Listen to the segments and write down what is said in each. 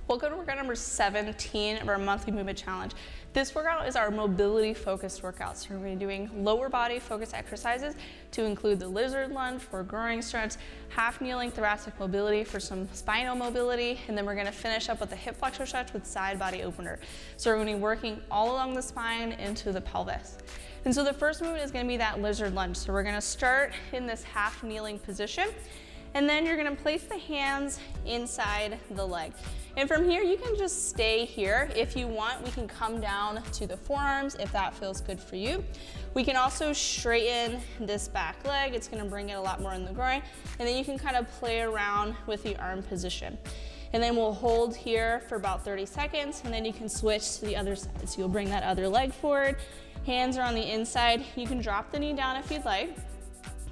Welcome to workout number 17 of our monthly movement challenge. This workout is our mobility focused workout. So we're going to be doing lower body focused exercises to include the lizard lunge for groin stretch, half kneeling thoracic mobility for some spinal mobility, and then we're going to finish up with a hip flexor stretch with side body opener. So we're going to be working all along the spine into the pelvis. And so the first movement is going to be that lizard lunge. So we're going to start in this half kneeling position. And then you're gonna place the hands inside the leg. And from here, you can just stay here. If you want, we can come down to the forearms if that feels good for you. We can also straighten this back leg. It's gonna bring it a lot more in the groin. And then you can kind of play around with the arm position. And then we'll hold here for about 30 seconds, and then you can switch to the other side. So you'll bring that other leg forward. Hands are on the inside. You can drop the knee down if you'd like.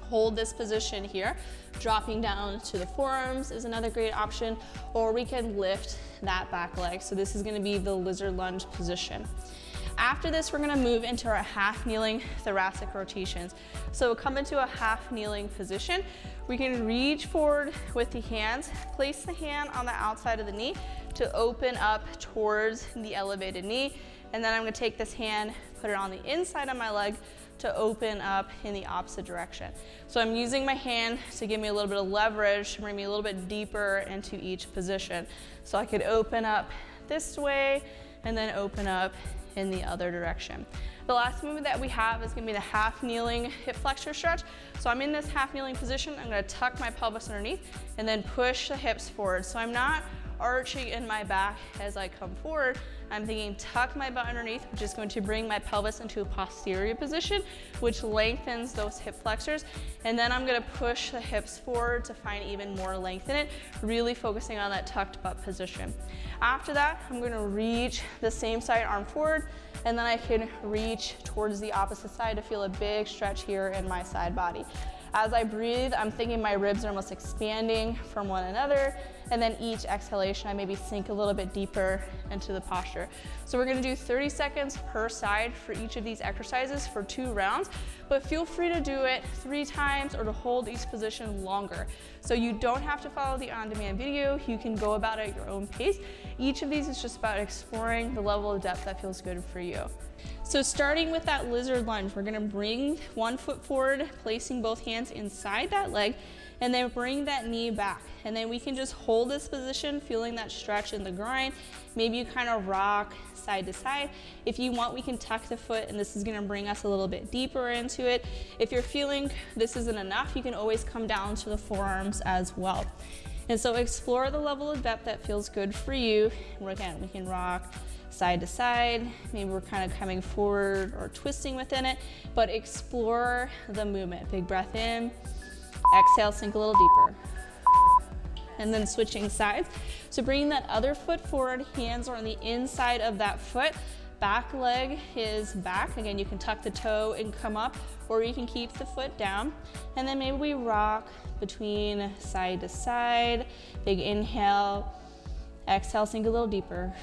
Hold this position here. Dropping down to the forearms is another great option, or we can lift that back leg. So this is gonna be the lizard lunge position. After this, we're gonna move into our half kneeling thoracic rotations. So come into a half kneeling position. We can reach forward with the hands, place the hand on the outside of the knee to open up towards the elevated knee. And then I'm gonna take this hand, put it on the inside of my leg to open up in the opposite direction. So I'm using my hand to give me a little bit of leverage, to bring me a little bit deeper into each position. So I could open up this way and then open up in the other direction. The last movement that we have is gonna be the half kneeling hip flexor stretch. So I'm in this half kneeling position. I'm gonna tuck my pelvis underneath and then push the hips forward. So I'm not arching in my back as I come forward. I'm thinking tuck my butt underneath, which is going to bring my pelvis into a posterior position, which lengthens those hip flexors. And then I'm gonna push the hips forward to find even more length in it, really focusing on that tucked butt position. After that, I'm gonna reach the same side arm forward, and then I can reach towards the opposite side to feel a big stretch here in my side body. As I breathe, I'm thinking my ribs are almost expanding from one another, and then each exhalation, I maybe sink a little bit deeper into the posture. So we're gonna do 30 seconds per side for each of these exercises for 2 rounds, but feel free to do it 3 times or to hold each position longer. So you don't have to follow the on-demand video. You can go about it at your own pace. Each of these is just about exploring the level of depth that feels good for you. So starting with that lizard lunge, we're gonna bring one foot forward, placing both hands inside that leg, and then bring that knee back. And then we can just hold this position, feeling that stretch in the groin. Maybe you kind of rock side to side. If you want, we can tuck the foot, and this is gonna bring us a little bit deeper into it. If you're feeling this isn't enough, you can always come down to the forearms as well. And so explore the level of depth that feels good for you. Again, we can rock side to side. Maybe we're kind of coming forward or twisting within it, but explore the movement. Big breath in, exhale, sink a little deeper. And then switching sides. So bringing that other foot forward, hands are on the inside of that foot. Back leg is back. Again, you can tuck the toe and come up, or you can keep the foot down. And then maybe we rock between side to side. Big inhale, exhale, sink a little deeper.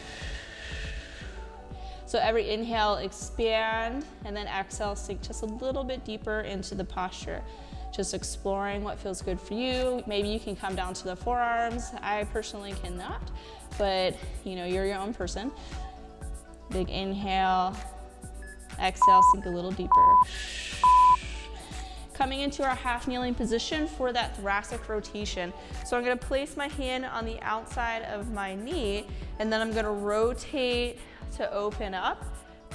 So every inhale, expand, and then exhale, sink just a little bit deeper into the posture. Just exploring what feels good for you. Maybe you can come down to the forearms. I personally cannot, but you're your own person. Big inhale, exhale, sink a little deeper. Coming into our half kneeling position for that thoracic rotation. So I'm gonna place my hand on the outside of my knee, and then I'm gonna rotate to open up,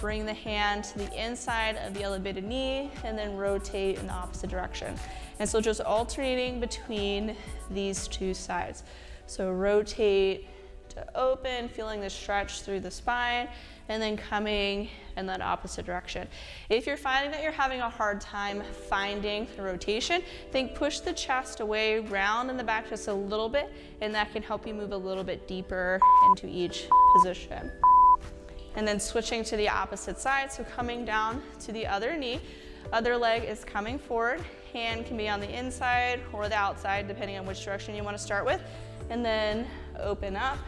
bring the hand to the inside of the elevated knee, and then rotate in the opposite direction. And so just alternating between these 2 sides. So rotate to open, feeling the stretch through the spine, and then coming in that opposite direction. If you're finding that you're having a hard time finding the rotation, think push the chest away, round in the back just a little bit, and that can help you move a little bit deeper into each position. And then switching to the opposite side, so coming down to the other knee, other leg is coming forward, hand can be on the inside or the outside, depending on which direction you want to start with, and then open up,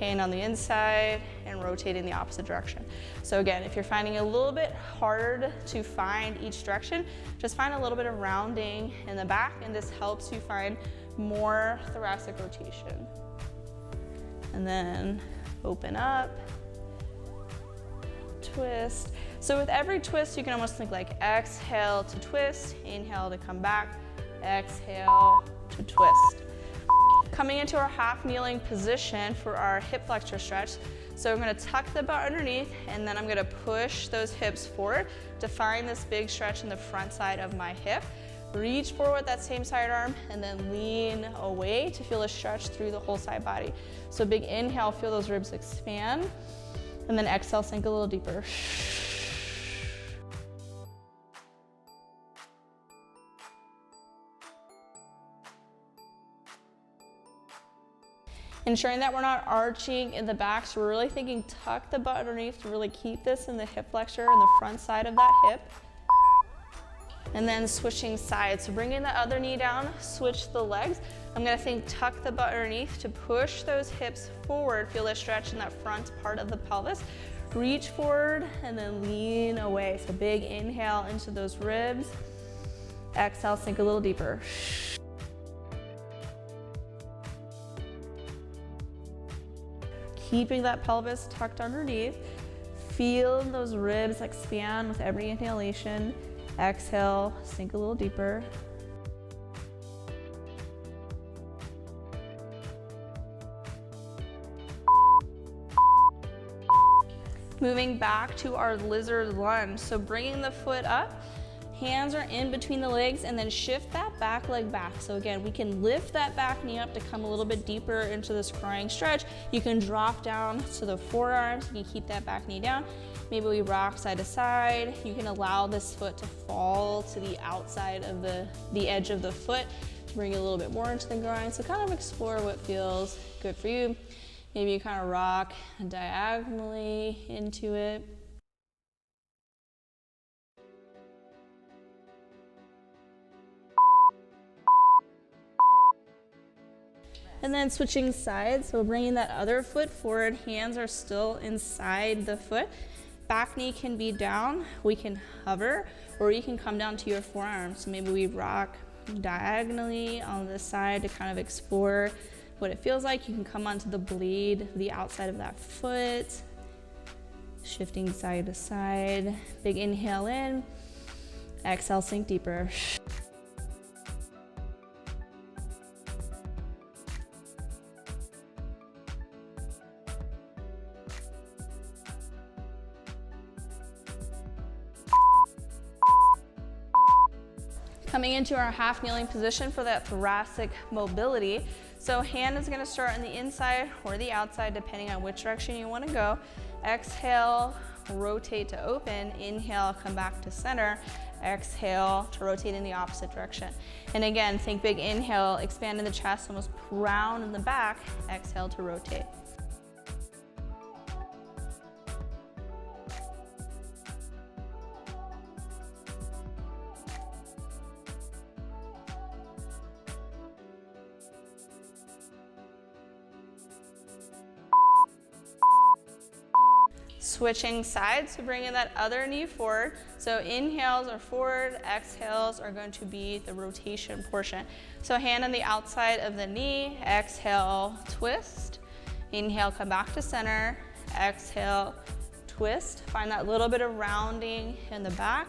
hand on the inside, and rotate in the opposite direction. So again, if you're finding it a little bit hard to find each direction, just find a little bit of rounding in the back, and this helps you find more thoracic rotation. and then open up, twist. So with every twist, you can almost think like exhale to twist, inhale to come back, exhale to twist. Coming into our half kneeling position for our hip flexor stretch. So I'm gonna tuck the butt underneath, and then I'm gonna push those hips forward to find this big stretch in the front side of my hip. Reach forward with that same side arm, and then lean away to feel a stretch through the whole side body. So big inhale, feel those ribs expand, and then exhale, sink a little deeper. Ensuring that we're not arching in the back, so we're really thinking tuck the butt underneath to really keep this in the hip flexor in the front side of that hip. And then switching sides, so bringing the other knee down, switch the legs. I'm gonna think tuck the butt underneath to push those hips forward, feel a stretch in that front part of the pelvis. Reach forward and then lean away. So big inhale into those ribs. Exhale, sink a little deeper. Keeping that pelvis tucked underneath. Feel those ribs expand with every inhalation. Exhale, sink a little deeper. Moving back to our lizard lunge. So bringing the foot up, hands are in between the legs, and then shift that back leg back. So again, we can lift that back knee up to come a little bit deeper into this crying stretch. You can drop down to the forearms. You can keep that back knee down. Maybe we rock side to side. You can allow this foot to fall to the outside of the edge of the foot to bring it a little bit more into the groin. So kind of explore what feels good for you. Maybe you kind of rock diagonally into it. And then switching sides, so bringing that other foot forward, hands are still inside the foot. Back knee can be down, we can hover, or you can come down to your forearms. So maybe we rock diagonally on this side to kind of explore what it feels like. You can come onto the blade, the outside of that foot, shifting side to side. Big inhale in, exhale, sink deeper. Coming into our half kneeling position for that thoracic mobility. So hand is gonna start on the inside or the outside, depending on which direction you wanna go. Exhale, rotate to open. Inhale, come back to center. Exhale to rotate in the opposite direction. And again, think big inhale, expand in the chest, almost round in the back. Exhale to rotate. Switching sides, so bringing that other knee forward. So inhales are forward, exhales are going to be the rotation portion. So hand on the outside of the knee, exhale, twist. Inhale, come back to center. Exhale, twist. Find that little bit of rounding in the back.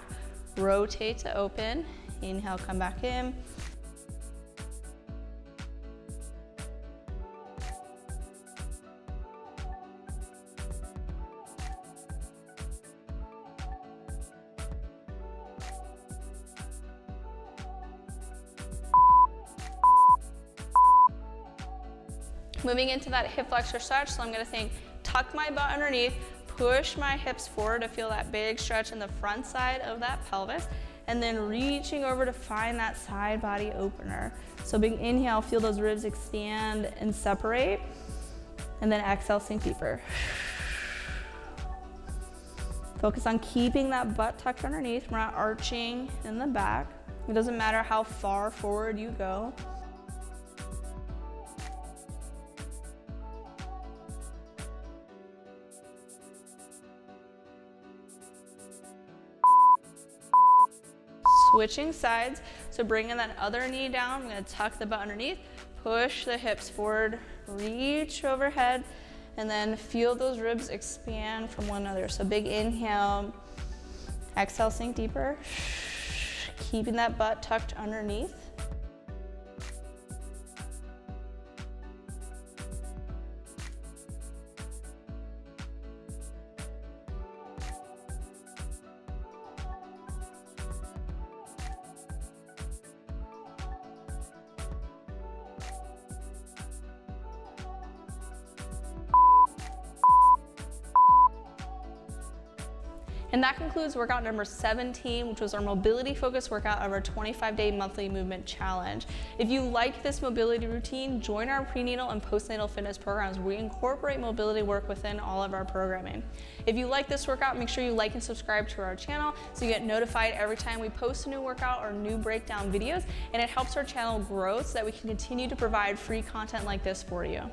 Rotate to open. Inhale, come back in. Moving into that hip flexor stretch, so I'm gonna think, tuck my butt underneath, push my hips forward to feel that big stretch in the front side of that pelvis, and then reaching over to find that side body opener. So big inhale, feel those ribs expand and separate, and then exhale, sink deeper. Focus on keeping that butt tucked underneath. We're not arching in the back. It doesn't matter how far forward you go. Switching sides, so bringing that other knee down, I'm gonna tuck the butt underneath, push the hips forward, reach overhead, and then feel those ribs expand from one another. So big inhale, exhale, sink deeper, keeping that butt tucked underneath. And that concludes workout number 17, which was our mobility focused workout of our 25-day monthly movement challenge. If you like this mobility routine, join our prenatal and postnatal fitness programs where we incorporate mobility work within all of our programming. If you like this workout, make sure you like and subscribe to our channel so you get notified every time we post a new workout or new breakdown videos, and it helps our channel grow so that we can continue to provide free content like this for you.